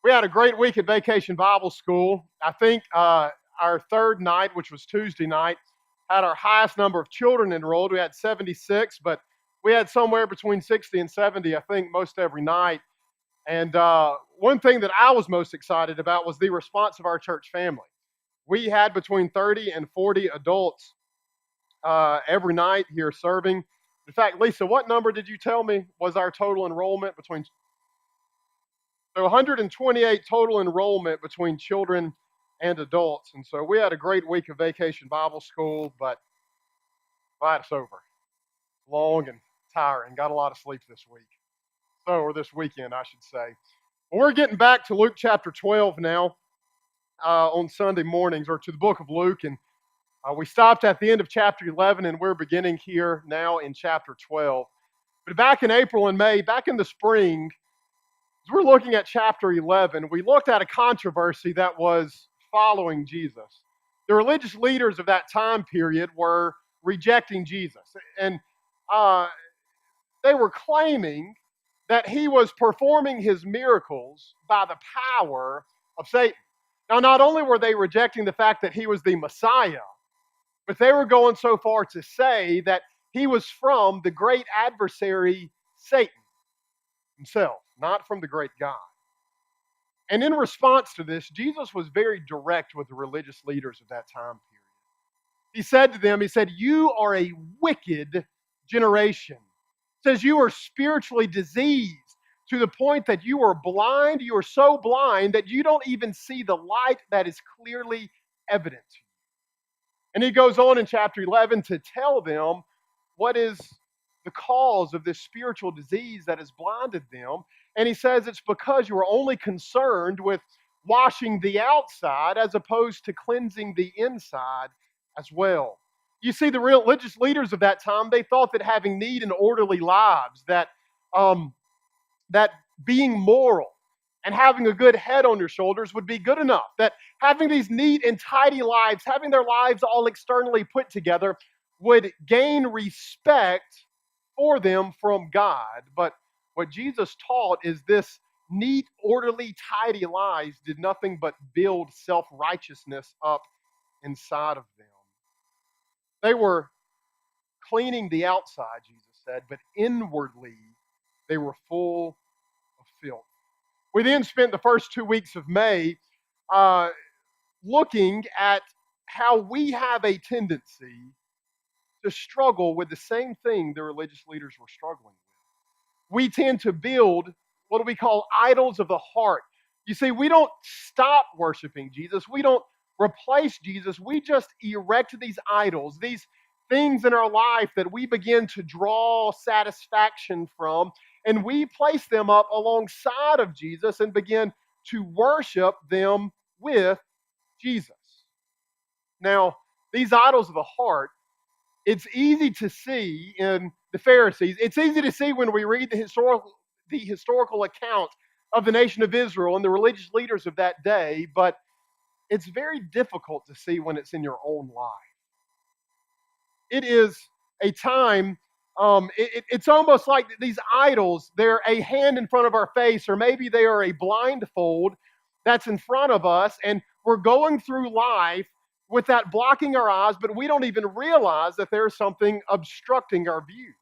We had a great week at Vacation Bible School. I think our third night, which was Tuesday night, had our highest number of children enrolled. We had 76, but we had somewhere between 60 and 70, I think, most every night. And one thing that I was most excited about was the response of our church family. We had between 30 and 40 adults every night here serving. In fact, Lisa, what number did you tell me was our total enrollment between? So 128 total enrollment between children and adults. And so we had a great week of Vacation Bible School, but glad it's over. Long and tiring. Got a lot of sleep this week. Or this weekend, I should say. Well, we're getting back to Luke chapter 12 now on Sunday mornings, or to the book of Luke. And we stopped at the end of chapter 11, and we're beginning here now in chapter 12. But back in April and May, back in the spring, as we're looking at chapter 11, we looked at a controversy that was following Jesus. The religious leaders of that time period were rejecting Jesus. And they were claiming that he was performing his miracles by the power of Satan. Now, not only were they rejecting the fact that he was the Messiah, but they were going so far to say that he was from the great adversary, Satan himself, not from the great God. And in response to this, Jesus was very direct with the religious leaders of that time period. He said to them, he said, "You are a wicked generation." He says, "You are spiritually diseased to the point that you are blind. You are so blind that you don't even see the light that is clearly evident to you." And he goes on in chapter 11 to tell them what is the cause of this spiritual disease that has blinded them. And he says it's because you are only concerned with washing the outside as opposed to cleansing the inside as well. You see, the religious leaders of that time, they thought that having neat and orderly lives, that being moral and having a good head on your shoulders would be good enough. That having these neat and tidy lives, having their lives all externally put together, would gain respect for them from God. But what Jesus taught is this neat, orderly, tidy lives did nothing but build self-righteousness up inside of them. They were cleaning the outside, Jesus said, but inwardly they were full of filth. We then spent the first 2 weeks of May looking at how we have a tendency to struggle with the same thing the religious leaders were struggling with. We tend to build what we call idols of the heart. You see, we don't stop worshiping Jesus. We don't replace Jesus. We just erect these idols, these things in our life that we begin to draw satisfaction from, and we place them up alongside of Jesus and begin to worship them with Jesus. Now, these idols of the heart, it's easy to see in the Pharisees. It's easy to see when we read the historical account of the nation of Israel and the religious leaders of that day, but it's very difficult to see when it's in your own life. It is a time, it's almost like these idols, they're a hand in front of our face, or maybe they are a blindfold that's in front of us, and we're going through life with that blocking our eyes, but we don't even realize that there's something obstructing our view.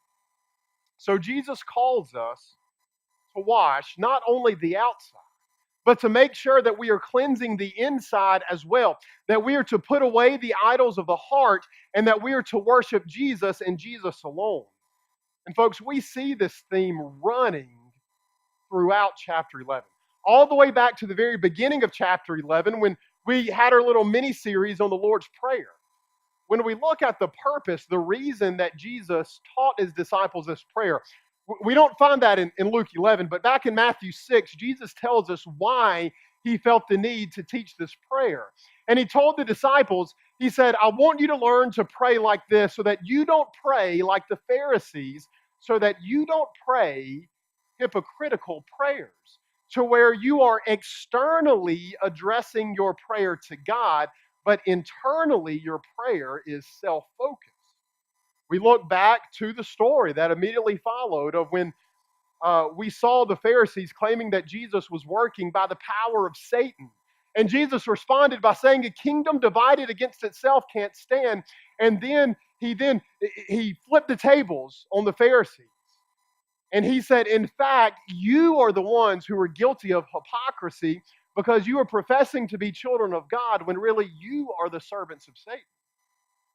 So Jesus calls us to wash not only the outside, but to make sure that we are cleansing the inside as well, that we are to put away the idols of the heart, and that we are to worship Jesus and Jesus alone. And folks, we see this theme running throughout chapter 11, all the way back to the very beginning of chapter 11 when we had our little mini-series on the Lord's Prayer. When we look at the purpose, the reason that Jesus taught his disciples this prayer, we don't find that in Luke 11, but back in Matthew 6, Jesus tells us why he felt the need to teach this prayer. And he told the disciples, he said, "I want you to learn to pray like this so that you don't pray like the Pharisees, so that you don't pray hypocritical prayers, to where you are externally addressing your prayer to God, but internally your prayer is self-focused." We look back to the story that immediately followed of when we saw the Pharisees claiming that Jesus was working by the power of Satan. And Jesus responded by saying, a kingdom divided against itself can't stand. And then he flipped the tables on the Pharisees. And he said, in fact, you are the ones who are guilty of hypocrisy because you are professing to be children of God when really you are the servants of Satan.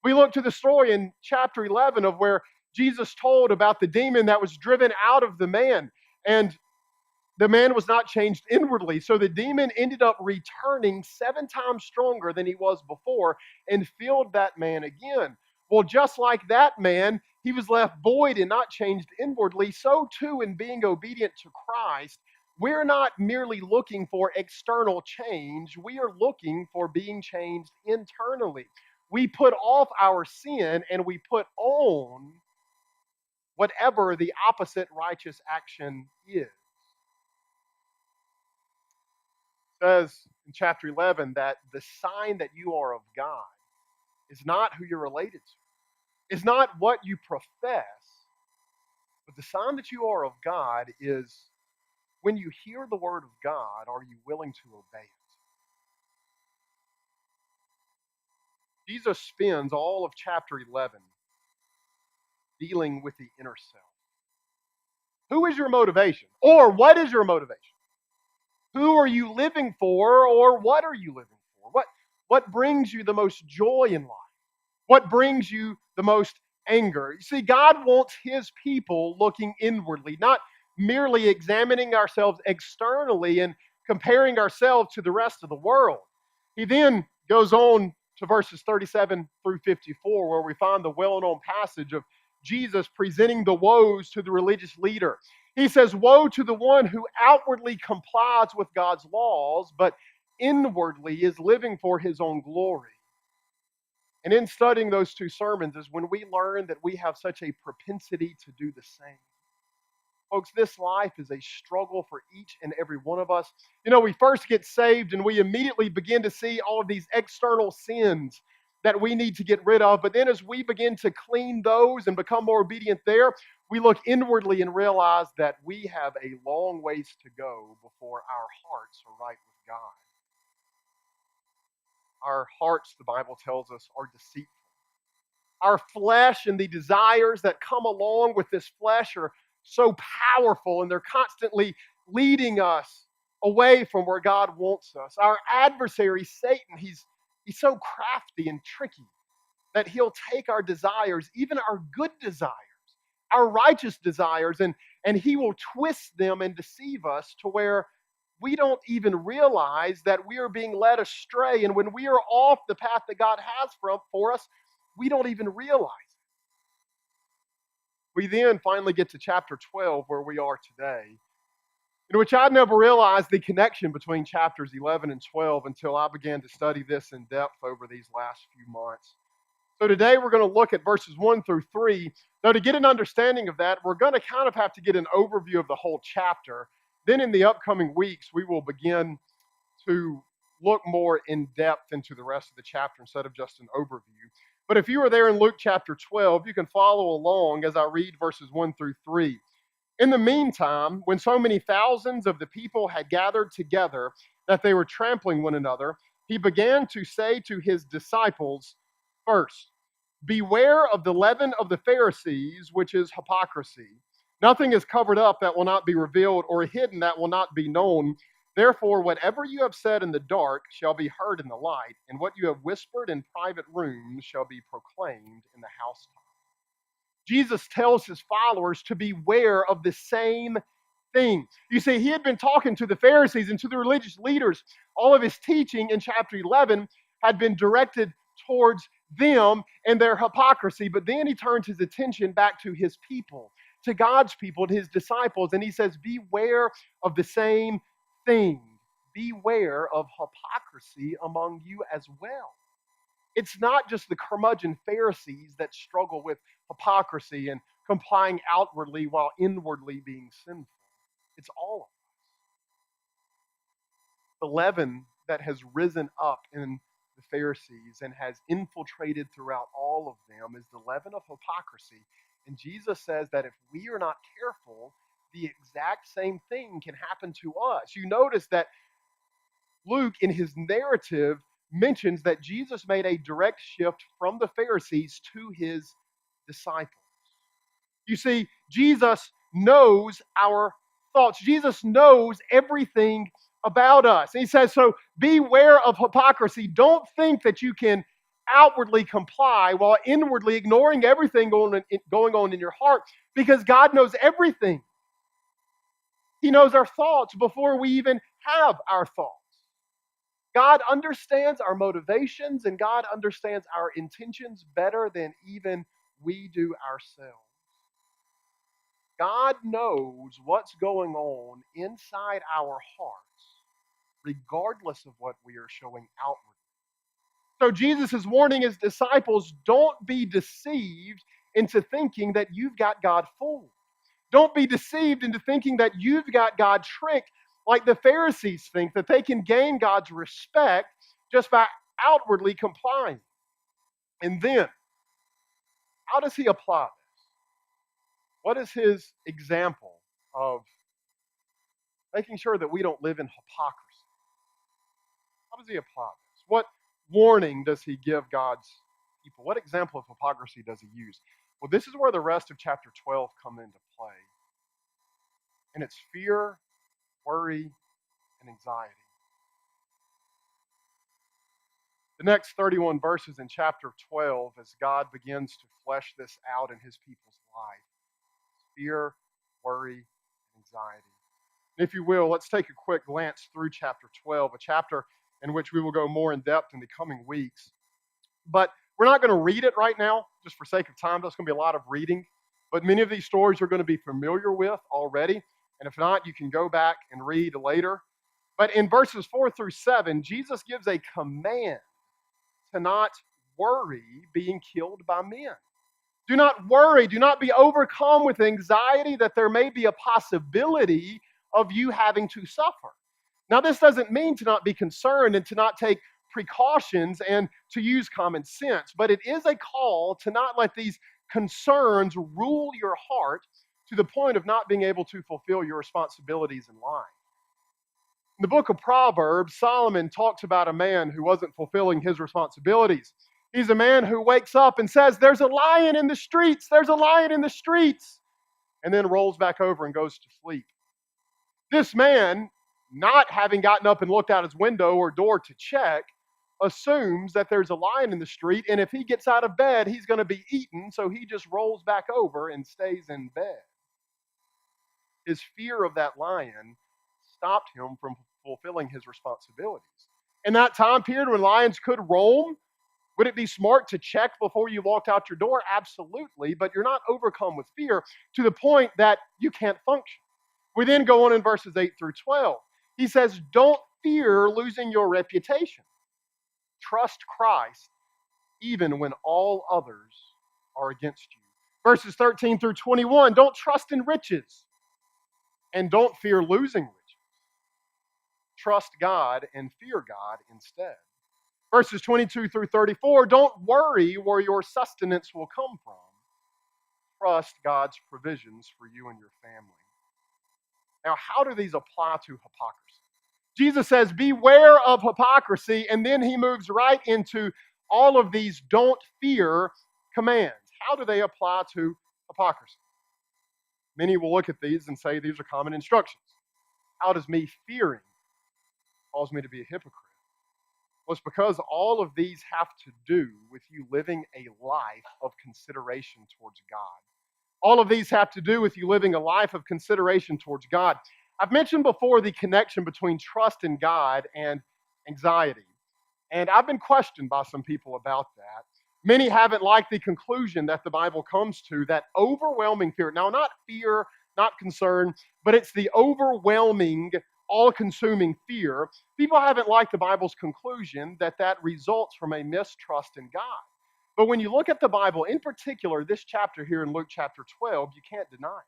We look to the story in chapter 11 of where Jesus told about the demon that was driven out of the man. And the man was not changed inwardly. So the demon ended up returning 7 times stronger than he was before and filled that man again. Well, just like that man, he was left void and not changed inwardly. So too, in being obedient to Christ, we're not merely looking for external change, we are looking for being changed internally. We put off our sin and we put on whatever the opposite righteous action is. Says in chapter 11 that the sign that you are of God is not who you're related to, is not what you profess, but the sign that you are of God is when you hear the word of God, are you willing to obey it? Jesus spends all of chapter 11 dealing with the inner self. Who is your motivation? Or what is your motivation? Who are you living for, or what are you living for? What brings you the most joy in life? What brings you the most anger? You see, God wants his people looking inwardly, not merely examining ourselves externally and comparing ourselves to the rest of the world. He then goes on to verses 37 through 54, where we find the well-known passage of Jesus presenting the woes to the religious leader. He says, woe to the one who outwardly complies with God's laws, but inwardly is living for his own glory. And in studying those 2 sermons is when we learn that we have such a propensity to do the same. Folks, this life is a struggle for each and every one of us. You know, we first get saved and we immediately begin to see all of these external sins that we need to get rid of. But then as we begin to clean those and become more obedient there, we look inwardly and realize that we have a long ways to go before our hearts are right with God. Our hearts, the Bible tells us, are deceitful. Our flesh and the desires that come along with this flesh are so powerful, and they're constantly leading us away from where God wants us. Our adversary, Satan, he's so crafty and tricky that he'll take our desires, even our good desires, our righteous desires, and he will twist them and deceive us to where we don't even realize that we are being led astray. And when we are off the path that God has for us, we don't even realize it. We then finally get to chapter 12, where we are today, in which I never realized the connection between chapters 11 and 12 until I began to study this in depth over these last few months. So today we're going to look at verses 1 through 3. Now, to get an understanding of that, we're going to kind of have to get an overview of the whole chapter. Then in the upcoming weeks, we will begin to look more in depth into the rest of the chapter instead of just an overview. But if you are there in Luke chapter 12, you can follow along as I read verses 1 through 3. In the meantime, when so many thousands of the people had gathered together that they were trampling one another, he began to say to his disciples, first, beware of the leaven of the Pharisees, which is hypocrisy. Nothing is covered up that will not be revealed, or hidden that will not be known. Therefore, whatever you have said in the dark shall be heard in the light, and what you have whispered in private rooms shall be proclaimed in the housetop. Jesus tells his followers to beware of the same thing. You see, he had been talking to the Pharisees and to the religious leaders. All of his teaching in chapter 11 had been directed towards them and their hypocrisy. But then he turns his attention back to his people, to God's people, to his disciples, and he says, beware of the same thing. Beware of hypocrisy among you as well. It's not just the curmudgeon Pharisees that struggle with hypocrisy and complying outwardly while inwardly being sinful. It's all of us. The leaven that has risen up in the Pharisees and has infiltrated throughout all of them is the leaven of hypocrisy. And Jesus says that if we are not careful, the exact same thing can happen to us. You notice that Luke, in his narrative, mentions that Jesus made a direct shift from the Pharisees to his disciples. You see, Jesus knows our thoughts. Jesus knows everything about us. And he says, so beware of hypocrisy. Don't think that you can outwardly comply while inwardly ignoring everything going on in your heart, because God knows everything. He knows our thoughts before we even have our thoughts. God understands our motivations and God understands our intentions better than even we do ourselves. God knows what's going on inside our hearts, regardless of what we are showing outwardly. So Jesus is warning his disciples, don't be deceived into thinking that you've got God fooled. Don't be deceived into thinking that you've got God tricked like the Pharisees think, that they can gain God's respect just by outwardly complying. And then, how does he apply this? What is his example of making sure that we don't live in hypocrisy? How does he apply this? What warning does he give God's people? What example of hypocrisy does he use? Well, this is where the rest of chapter 12 come into play. And it's fear, worry, and anxiety. The next 31 verses in chapter 12, as God begins to flesh this out in his people's life, fear, worry, and anxiety. And if you will, let's take a quick glance through chapter 12, a chapter in which we will go more in depth in the coming weeks. But we're not going to read it right now, just for sake of time. There's going to be a lot of reading. But many of these stories you're going to be familiar with already. And if not, you can go back and read later. But in verses 4 through 7, Jesus gives a command to not worry being killed by men. Do not worry. Do not be overcome with anxiety that there may be a possibility of you having to suffer. Now, this doesn't mean to not be concerned and to not take precautions and to use common sense, but it is a call to not let these concerns rule your heart to the point of not being able to fulfill your responsibilities in life. In the book of Proverbs, Solomon talks about a man who wasn't fulfilling his responsibilities. He's a man who wakes up and says, there's a lion in the streets, there's a lion in the streets, and then rolls back over and goes to sleep. This man, not having gotten up and looked out his window or door to check, assumes that there's a lion in the street, and if he gets out of bed, he's going to be eaten, so he just rolls back over and stays in bed. His fear of that lion stopped him from fulfilling his responsibilities. In that time period when lions could roam, would it be smart to check before you walked out your door? Absolutely, but you're not overcome with fear to the point that you can't function. We then go on in verses 8 through 12. He says, don't fear losing your reputation. Trust Christ even when all others are against you. Verses 13 through 21, don't trust in riches and don't fear losing riches. Trust God and fear God instead. Verses 22 through 34, don't worry where your sustenance will come from. Trust God's provisions for you and your family. Now, how do these apply to hypocrisy? Jesus says, beware of hypocrisy, and then he moves right into all of these don't fear commands. How do they apply to hypocrisy? Many will look at these and say these are common instructions. How does me fearing cause me to be a hypocrite? Well, it's because all of these have to do with you living a life of consideration towards God. All of these have to do with you living a life of consideration towards God. I've mentioned before the connection between trust in God and anxiety. And I've been questioned by some people about that. Many haven't liked the conclusion that the Bible comes to, that overwhelming fear. Now, not fear, not concern, but it's the overwhelming, all-consuming fear. People haven't liked the Bible's conclusion that that results from a mistrust in God. But when you look at the Bible, in particular, this chapter here in Luke chapter 12, you can't deny it.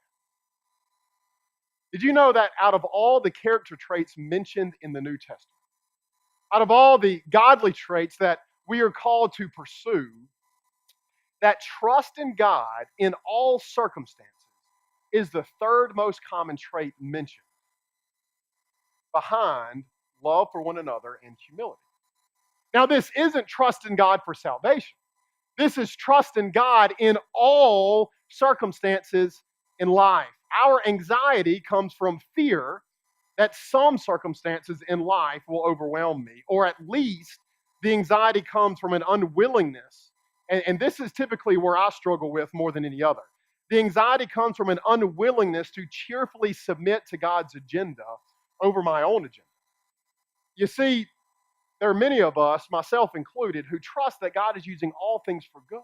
Did you know that out of all the character traits mentioned in the New Testament, out of all the godly traits that we are called to pursue, that trust in God in all circumstances is the third most common trait mentioned behind love for one another and humility. Now, this isn't trust in God for salvation. This is trust in God in all circumstances in life. Our anxiety comes from fear that some circumstances in life will overwhelm me, or at least the anxiety comes from an unwillingness. And this is typically where I struggle with more than any other. The anxiety comes from an unwillingness to cheerfully submit to God's agenda over my own agenda. You see, there are many of us, myself included, who trust that God is using all things for good.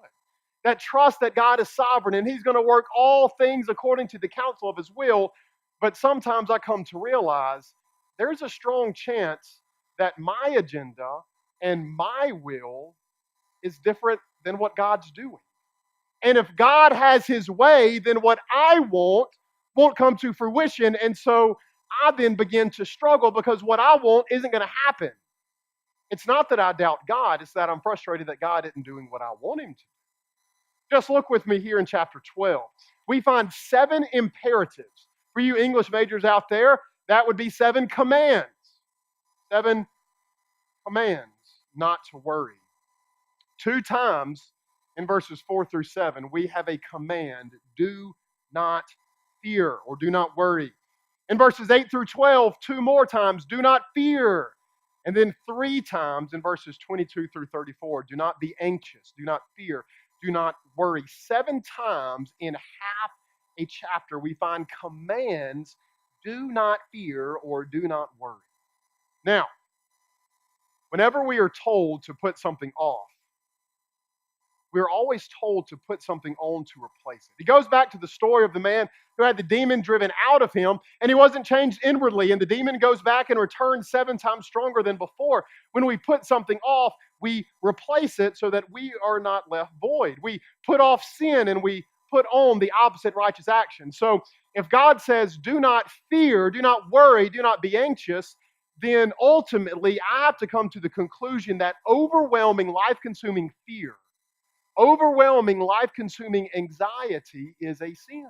That trust that God is sovereign and He's going to work all things according to the counsel of His will. But sometimes I come to realize there's a strong chance that my agenda and my will is different than what God's doing. And if God has His way, then what I want won't come to fruition. And so I then begin to struggle because what I want isn't going to happen. It's not that I doubt God, it's that I'm frustrated that God isn't doing what I want Him to. Just look with me here in chapter 12. We find 7 imperatives. For you English majors out there, that would be 7 commands. 7 commands not to worry. 2 times in verses 4 through 7, we have a command, do not fear or do not worry. In verses 8 through 12, 2 more times, do not fear. And then 3 times in verses 22 through 34, do not be anxious, do not fear, do not worry. 7 times in half a chapter, we find commands, do not fear or do not worry. Now, whenever we are told to put something off, we're always told to put something on to replace it. He goes back to the story of the man who had the demon driven out of him, and he wasn't changed inwardly, and the demon goes back and returns 7 times stronger than before. When we put something off, we replace it so that we are not left void. We put off sin and we put on the opposite righteous action. So if God says, do not fear, do not worry, do not be anxious, then ultimately I have to come to the conclusion that overwhelming, life-consuming fear, overwhelming, life-consuming anxiety is a sin.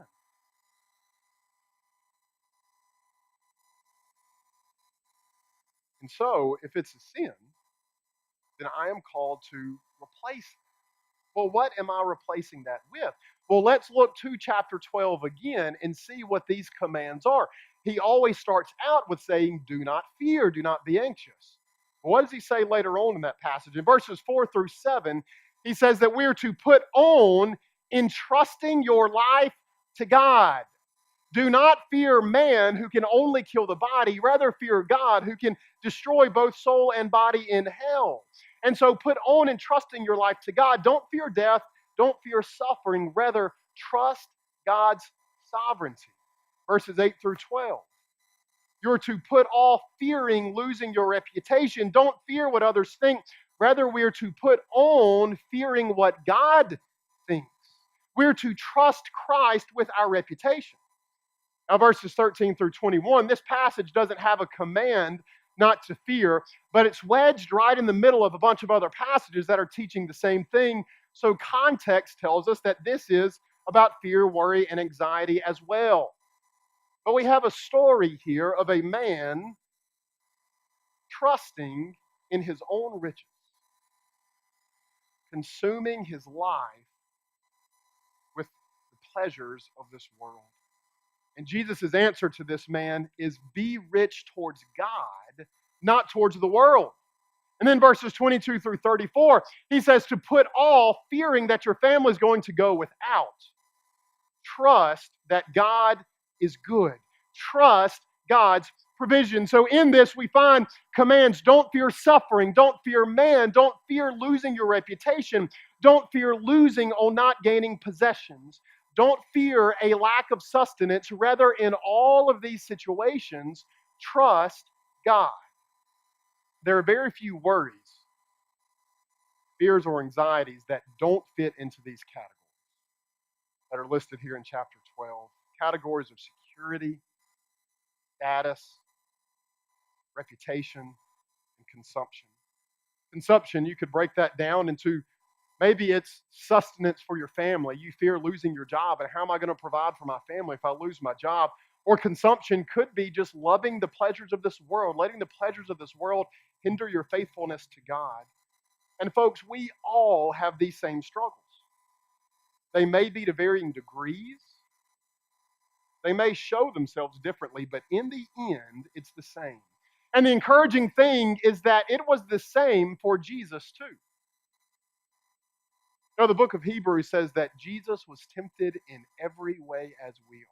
And so, if it's a sin, then I am called to replace it. Well, what am I replacing that with? Well, let's look to chapter 12 again and see what these commands are. He always starts out with saying, do not fear, do not be anxious. What does he say later on in that passage? In verses 4 through 7, he says that we are to put on entrusting your life to God. Do not fear man who can only kill the body, rather fear God who can destroy both soul and body in hell. And so put on entrusting your life to God. Don't fear death, don't fear suffering, rather trust God's sovereignty. Verses 8 through 12. You're to put off fearing losing your reputation. Don't fear what others think. Rather, we're to put on fearing what God thinks. We're to trust Christ with our reputation. Now, verses 13 through 21, this passage doesn't have a command not to fear, but it's wedged right in the middle of a bunch of other passages that are teaching the same thing. So context tells us that this is about fear, worry, and anxiety as well. But we have a story here of a man trusting in his own riches, consuming his life with the pleasures of this world. And Jesus' answer to this man is be rich towards God, not towards the world. And then verses 22 through 34, he says to put off fearing that your family is going to go without. Trust that God is good. Trust God's provision. So in this, we find commands: don't fear suffering, don't fear man, don't fear losing your reputation, don't fear losing or not gaining possessions, don't fear a lack of sustenance. Rather, in all of these situations, trust God. There are very few worries, fears, or anxieties that don't fit into these categories that are listed here in chapter 12. Categories of security, status, reputation, and consumption. Consumption, you could break that down into Maybe it's sustenance for your family. You fear losing your job, and how am I going to provide for my family if I lose my job? Or consumption could be just loving the pleasures of this world, letting the pleasures of this world hinder your faithfulness to God. And folks, we all have these same struggles. They may be to varying degrees, they may show themselves differently, but in the end, it's the same. And the encouraging thing is that it was the same for Jesus too. The book of Hebrews says that Jesus was tempted in every way as we are.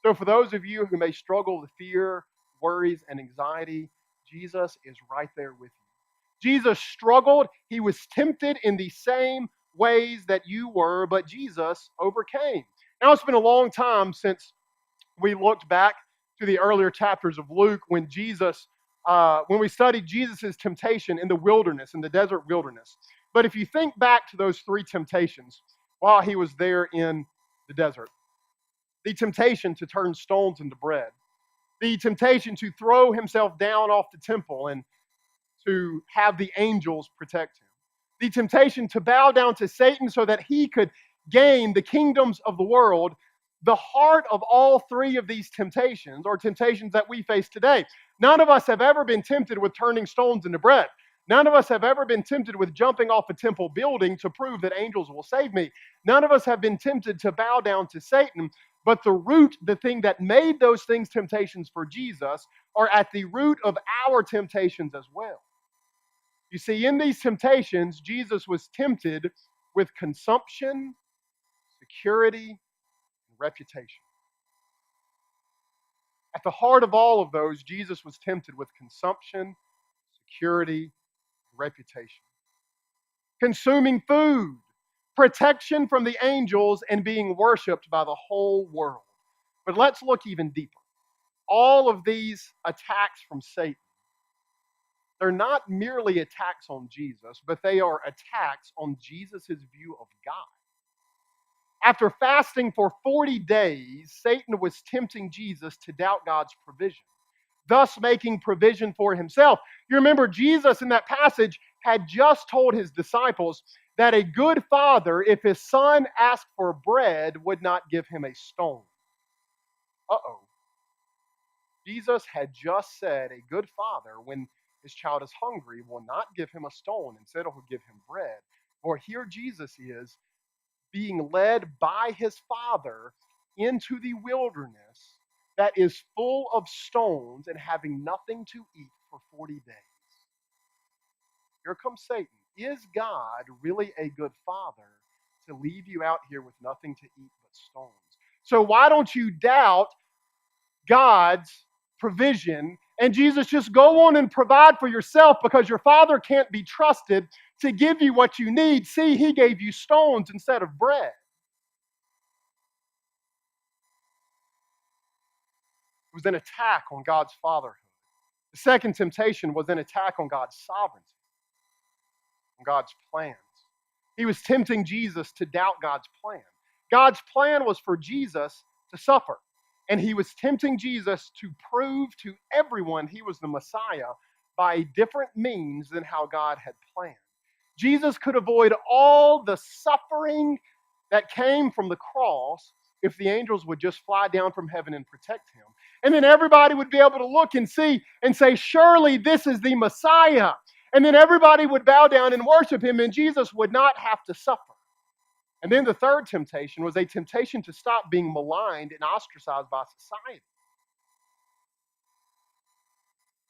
So for those of you who may struggle with fear, worries, and anxiety, Jesus is right there with you. Jesus struggled. He was tempted in the same ways that you were, but Jesus overcame. Now, it's been a long time since we looked back to the earlier chapters of Luke when when we studied Jesus' temptation in the wilderness, in the desert wilderness. But if you think back to those three temptations while he was there in the desert, the temptation to turn stones into bread, the temptation to throw himself down off the temple and to have the angels protect him, the temptation to bow down to Satan so that he could gain the kingdoms of the world. The heart of all three of these temptations are temptations that we face today. None of us have ever been tempted with turning stones into bread. None of us have ever been tempted with jumping off a temple building to prove that angels will save me. None of us have been tempted to bow down to Satan. But the root, the thing that made those things temptations for Jesus, are at the root of our temptations as well. You see, in these temptations, Jesus was tempted with consumption, security, and reputation. At the heart of all of those, Jesus was tempted with consumption, security, and reputation. Consuming food, protection from the angels, and being worshiped by the whole world. But let's look even deeper. All of these attacks from Satan, they're not merely attacks on Jesus, but they are attacks on Jesus' view of God. After fasting for 40 days, Satan was tempting Jesus to doubt God's provision, thus making provision for himself. You remember, Jesus in that passage had just told his disciples that a good father, if his son asked for bread, would not give him a stone. Uh-oh. Jesus had just said a good father, when his child is hungry, will not give him a stone. Instead, he'll give him bread. Or here Jesus is being led by his father into the wilderness that is full of stones and having nothing to eat for 40 days. Here comes Satan. Is God really a good father to leave you out here with nothing to eat but stones? So why don't you doubt God's provision, and Jesus, just go on and provide for yourself, because your father can't be trusted to give you what you need. See, he gave you stones instead of bread. It was an attack on God's fatherhood. The second temptation was an attack on God's sovereignty, on God's plans. He was tempting Jesus to doubt God's plan. God's plan was for Jesus to suffer. And he was tempting Jesus to prove to everyone he was the Messiah by a different means than how God had planned. Jesus could avoid all the suffering that came from the cross if the angels would just fly down from heaven and protect him. And then everybody would be able to look and see and say, surely this is the Messiah. And then everybody would bow down and worship him, and Jesus would not have to suffer. And then the third temptation was a temptation to stop being maligned and ostracized by society.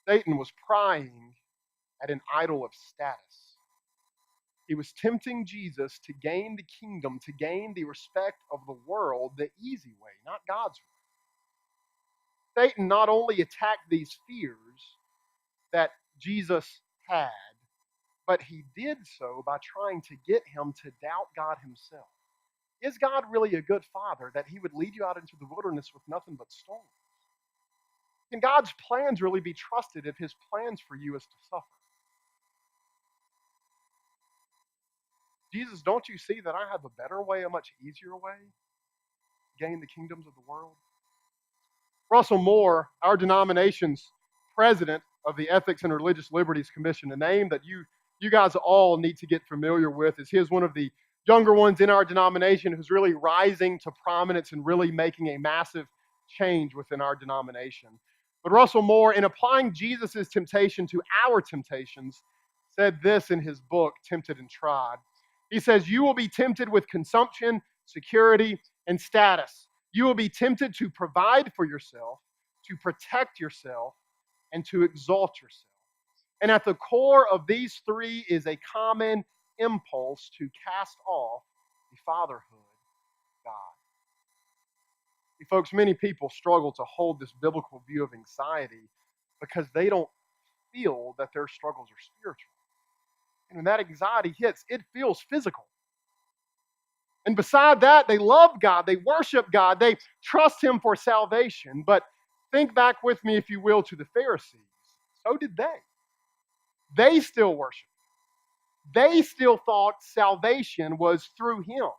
Satan was prying at an idol of status. He was tempting Jesus to gain the kingdom, to gain the respect of the world the easy way, not God's way. Satan not only attacked these fears that Jesus had, but he did so by trying to get him to doubt God himself. Is God really a good father that he would lead you out into the wilderness with nothing but stones? Can God's plans really be trusted if his plans for you is to suffer? Jesus, don't you see that I have a better way, a much easier way to gain the kingdoms of the world? Russell Moore, our denomination's president of the Ethics and Religious Liberties Commission, a name that you you guys all need to get familiar with, as he is one of the younger ones in our denomination who's really rising to prominence and really making a massive change within our denomination. But Russell Moore, in applying Jesus' temptation to our temptations, said this in his book, Tempted and Tried. He says, "You will be tempted with consumption, security, and status. You will be tempted to provide for yourself, to protect yourself, and to exalt yourself. And at the core of these three is a common impulse to cast off the fatherhood of God." See, folks, many people struggle to hold this biblical view of anxiety because they don't feel that their struggles are spiritual. And when that anxiety hits, it feels physical. And beside that, they love God, they worship God, they trust Him for salvation. But think back with me, if you will, to the Pharisees. So did they. They still worshiped. They still thought salvation was through Him.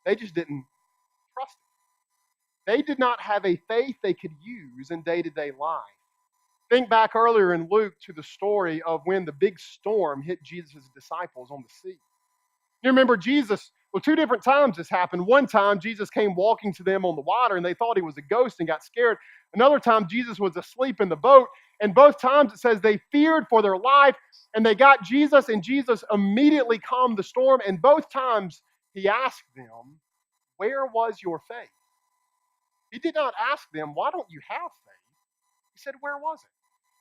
They just didn't trust Him. They did not have a faith they could use in day-to-day life. Think back earlier in Luke to the story of when the big storm hit Jesus' disciples on the sea. You remember Jesus, well, two different times this happened. One time, Jesus came walking to them on the water, and they thought he was a ghost and got scared. Another time, Jesus was asleep in the boat, and both times it says they feared for their life, and they got Jesus, and Jesus immediately calmed the storm, and both times he asked them, "Where was your faith?" He did not ask them, "Why don't you have faith?" He said, "Where was it?"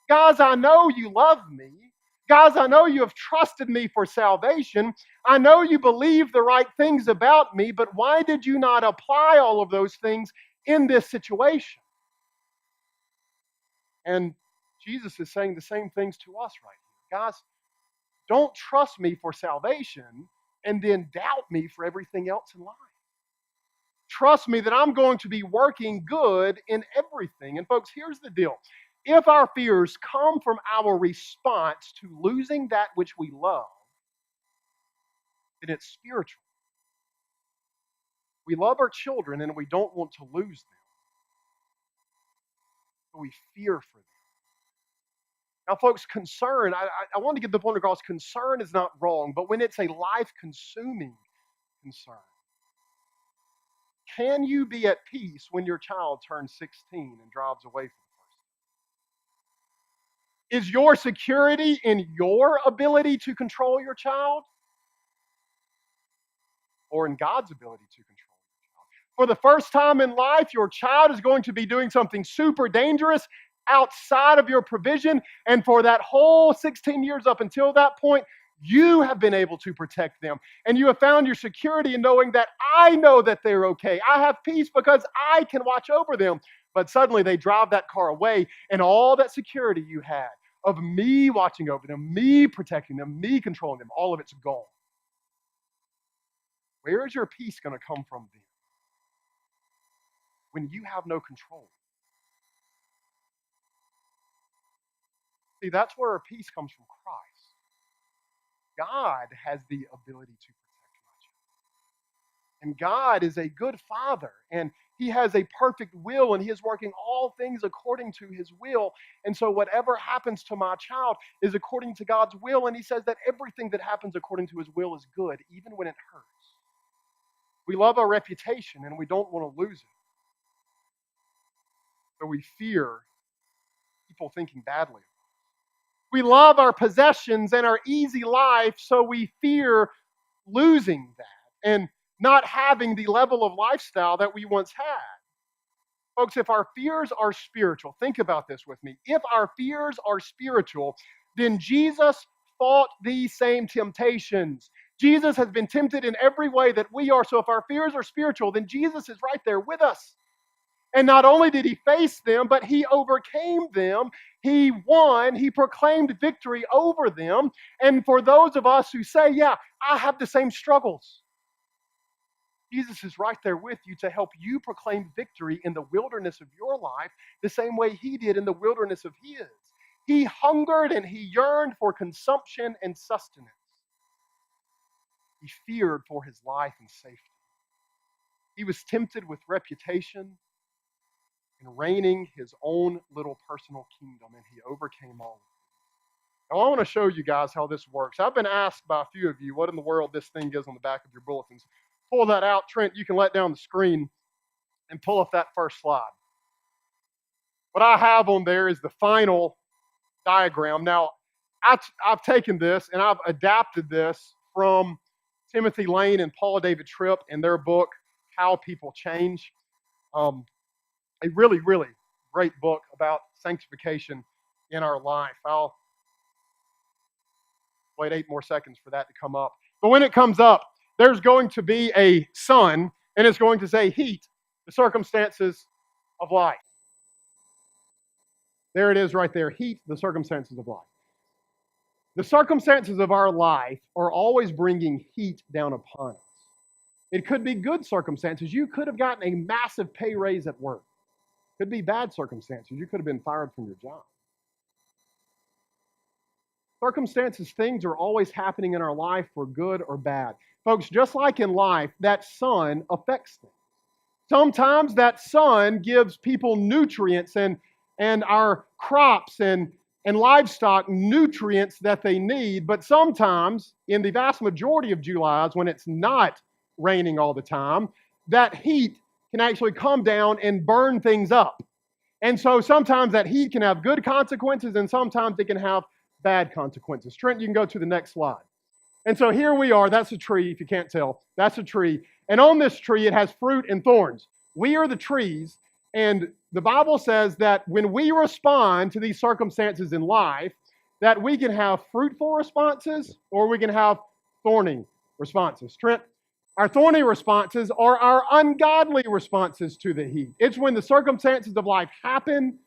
Guys, I know you love me. Guys, I know you have trusted me for salvation. I know you believe the right things about me, but why did you not apply all of those things in this situation? And Jesus is saying the same things to us right here. Guys, don't trust me for salvation and then doubt me for everything else in life. Trust me that I'm going to be working good in everything. And folks, here's the deal. If our fears come from our response to losing that which we love, then it's spiritual. We love our children and we don't want to lose them. So we fear for them. Now, folks, concern, I want to get the point across, concern is not wrong, but when it's a life-consuming concern, can you be at peace when your child turns 16 and drives away from the person? Is your security in your ability to control your child or in God's ability to control your child? For the first time in life, your child is going to be doing something super dangerous outside of your provision, and for that whole 16 years up until that point, you have been able to protect them. And you have found your security in knowing that I know that they're okay. I have peace because I can watch over them. But suddenly they drive that car away, and all that security you had of me watching over them, me protecting them, me controlling them, all of it's gone. Where is your peace going to come from then? When you have no control. See, that's where our peace comes from Christ. God has the ability to protect my children. And God is a good father, and He has a perfect will, and He is working all things according to His will. And so whatever happens to my child is according to God's will, and He says that everything that happens according to His will is good, even when it hurts. We love our reputation, and we don't want to lose it. So we fear people thinking badly of us. We love our possessions and our easy life, so we fear losing that and not having the level of lifestyle that we once had. Folks, if our fears are spiritual, think about this with me. If our fears are spiritual, then Jesus fought these same temptations. Jesus has been tempted in every way that we are. So if our fears are spiritual, then Jesus is right there with us. And not only did He face them, but He overcame them. He won. He proclaimed victory over them. And for those of us who say, yeah, I have the same struggles, Jesus is right there with you to help you proclaim victory in the wilderness of your life the same way He did in the wilderness of His. He hungered and He yearned for consumption and sustenance. He feared for His life and safety. He was tempted with reputation and reigning His own little personal kingdom, and He overcame all of it. Now, I want to show you guys how this works. I've been asked by a few of you what in the world this thing is on the back of your bulletins. Pull that out. Trent, you can let down the screen and pull up that first slide. What I have on there is the final diagram. Now, I've taken this and I've adapted this from Timothy Lane and Paul David Tripp in their book, How People Change. A really, really great book about sanctification in our life. I'll wait 8 more seconds for that to come up. But when it comes up, there's going to be a sun, and it's going to say heat, the circumstances of life. There it is right there, heat, the circumstances of life. The circumstances of our life are always bringing heat down upon us. It could be good circumstances. You could have gotten a massive pay raise at work. It could be bad circumstances. You could have been fired from your job. Circumstances, things are always happening in our life for good or bad. Folks, just like in life, that sun affects things. Sometimes that sun gives people nutrients and our crops and livestock nutrients that they need, but sometimes, in the vast majority of Julys, when it's not raining all the time, that heat can actually come down and burn things up. And so sometimes that heat can have good consequences and sometimes it can have bad consequences. Trent, you can go to the next slide. And so here we are. That's a tree, if you can't tell. That's a tree. And on this tree, it has fruit and thorns. We are the trees. And the Bible says that when we respond to these circumstances in life, that we can have fruitful responses or we can have thorny responses. Trent, our thorny responses are our ungodly responses to the heat. It's when the circumstances of life happen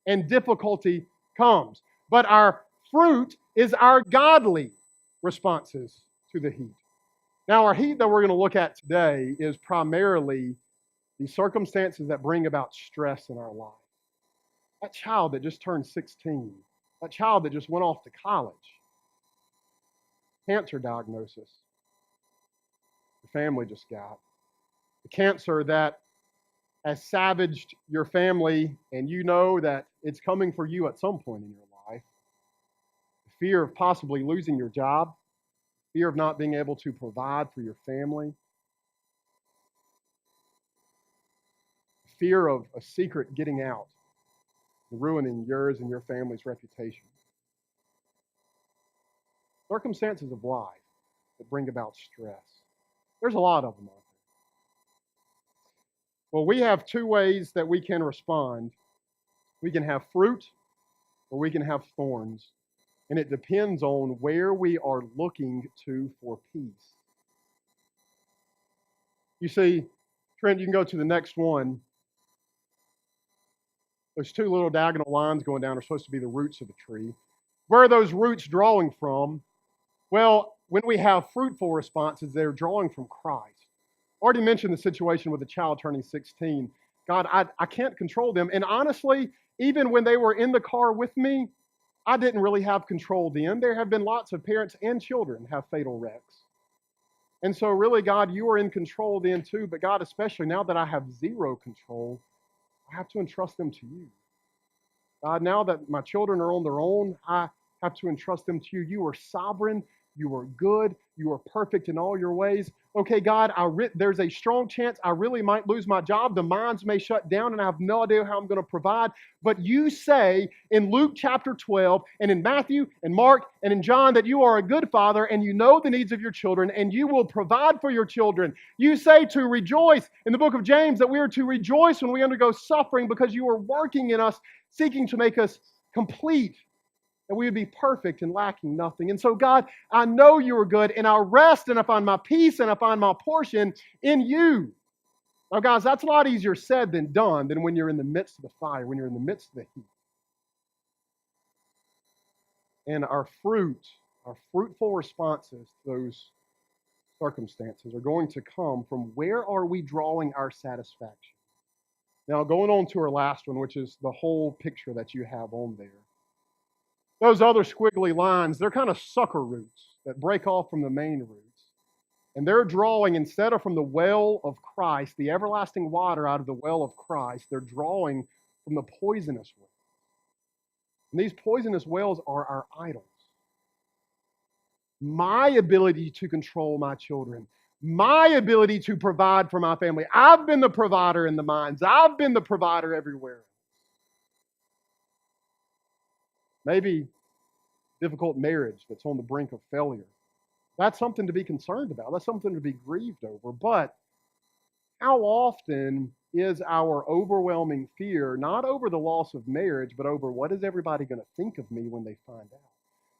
and difficulty comes. But our fruit is our godly responses to the heat. Now, our heat that we're going to look at today is primarily the circumstances that bring about stress in our life. That child that just turned 16, that child that just went off to college, cancer diagnosis the family just got, the cancer that has savaged your family, and you know that it's coming for you at some point in your life. The fear of possibly losing your job, fear of not being able to provide for your family, fear of a secret getting out and ruining yours and your family's reputation. Circumstances of life that bring about stress. There's a lot of them out there. Well, we have 2 ways that we can respond. We can have fruit or we can have thorns. And it depends on where we are looking to for peace. You see, Trent, you can go to the next one. Those 2 little diagonal lines going down are supposed to be the roots of the tree. Where are those roots drawing from? Well, when we have fruitful responses, they're drawing from Christ. Already mentioned the situation with the child turning 16. God, I can't control them. And honestly, even when they were in the car with me, I didn't really have control then. There have been lots of parents and children have fatal wrecks. And so really, God, you are in control then too. But God, especially now that I have zero control, I have to entrust them to you. God, now that my children are on their own, I have to entrust them to you. You are sovereign. You are good. You are perfect in all your ways. Okay, God, there's a strong chance I really might lose my job. The mines may shut down and I have no idea how I'm going to provide. But you say in Luke chapter 12 and in Matthew and Mark and in John that you are a good father and you know the needs of your children and you will provide for your children. You say to rejoice in the book of James that we are to rejoice when we undergo suffering because you are working in us, seeking to make us complete, that we would be perfect and lacking nothing. And so, God, I know you are good, and I rest and I find my peace and I find my portion in you. Now, guys, that's a lot easier said than done than when you're in the midst of the fire, when you're in the midst of the heat. And our fruitful responses to those circumstances are going to come from where are we drawing our satisfaction. Now, going on to our last one, which is the whole picture that you have on there. Those other squiggly lines, they're kind of sucker roots that break off from the main roots. And they're drawing, instead of from the well of Christ, the everlasting water out of the well of Christ, they're drawing from the poisonous well. And these poisonous wells are our idols. my ability to control my children, my ability to provide for my family. I've been the provider in the mines. I've been the provider everywhere. Maybe difficult marriage that's on the brink of failure. That's something to be concerned about. That's something to be grieved over. But how often is our overwhelming fear not over the loss of marriage, but over what is everybody going to think of me when they find out?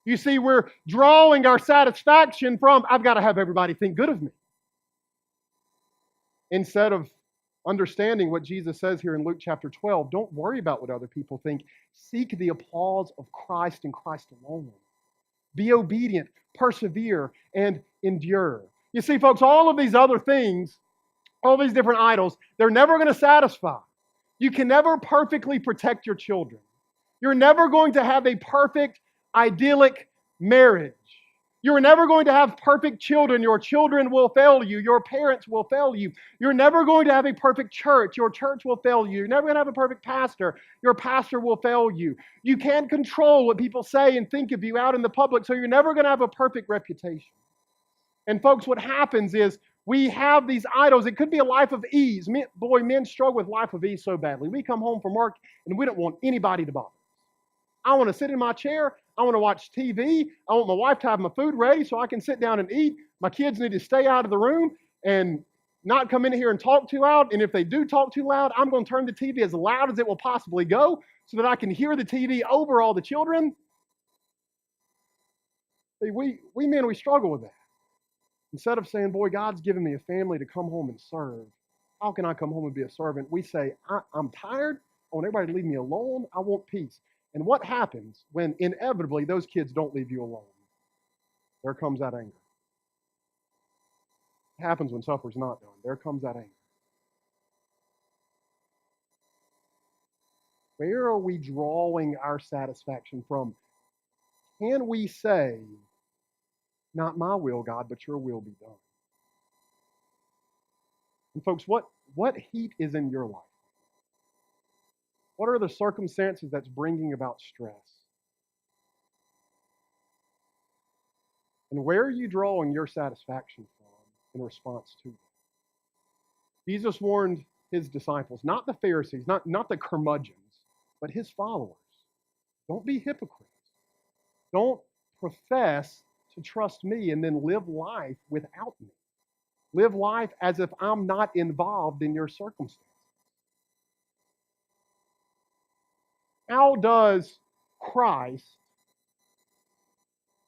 You see, we're drawing our satisfaction from, I've got to have everybody think good of me, instead of understanding what Jesus says here in Luke chapter 12. Don't worry about what other people think. Seek the applause of Christ and Christ alone. Be obedient, persevere, and endure. You see, folks, all of these other things, all these different idols, they're never going to satisfy. You can never perfectly protect your children. You're never going to have a perfect, idyllic marriage. You're never going to have perfect children. Your children will fail you. Your parents will fail you. You're never going to have a perfect church. Your church will fail you. You're never going to have a perfect pastor. Your pastor will fail you. You can't control what people say and think of you out in the public, so you're never going to have a perfect reputation. And folks, what happens is we have these idols. It could be a life of ease. Men struggle with life of ease so badly. We come home from work and we don't want anybody to bother. I want to sit in my chair. I want to watch TV. I want my wife to have my food ready so I can sit down and eat. My kids need to stay out of the room and not come in here and talk too loud. And if they do talk too loud, I'm going to turn the TV as loud as it will possibly go so that I can hear the TV over all the children. See, we men, we struggle with that. Instead of saying, boy, God's given me a family to come home and serve. How can I come home and be a servant? We say, I'm tired. I want everybody to leave me alone. I want peace. And what happens when inevitably those kids don't leave you alone? There comes that anger. It happens when supper's not done. There comes that anger. Where are we drawing our satisfaction from? Can we say, not my will, God, but your will be done? And folks, what heat is in your life? What are the circumstances that's bringing about stress? And where are you drawing your satisfaction from in response to that? Jesus warned his disciples, not the Pharisees, not the curmudgeons, but his followers. Don't be hypocrites. Don't profess to trust me and then live life without me. Live life as if I'm not involved in your circumstances. How does Christ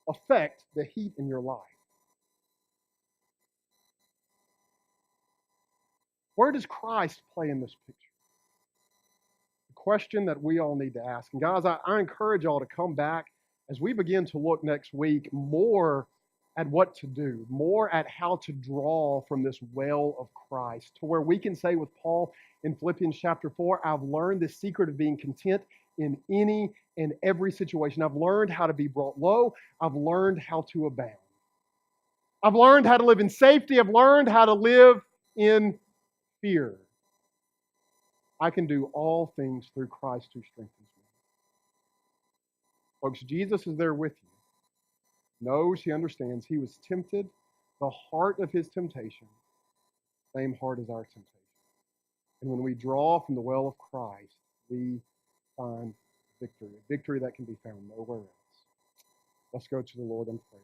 affect the heat in your life? Where does Christ play in this picture? The question that we all need to ask. And guys, I encourage y'all to come back as we begin to look next week more at what to do, more at how to draw from this well of Christ, to where we can say with Paul in Philippians chapter 4, I've learned the secret of being content in any and every situation. I've learned how to be brought low. I've learned how to abound. I've learned how to live in safety. I've learned how to live in fear. I can do all things through Christ who strengthens me. Folks, Jesus is there with you. Knows, he understands. He was tempted. The heart of his temptation, same heart as our temptation. And when we draw from the well of Christ, we find victory. A victory that can be found nowhere else. Let's go to the Lord in prayer.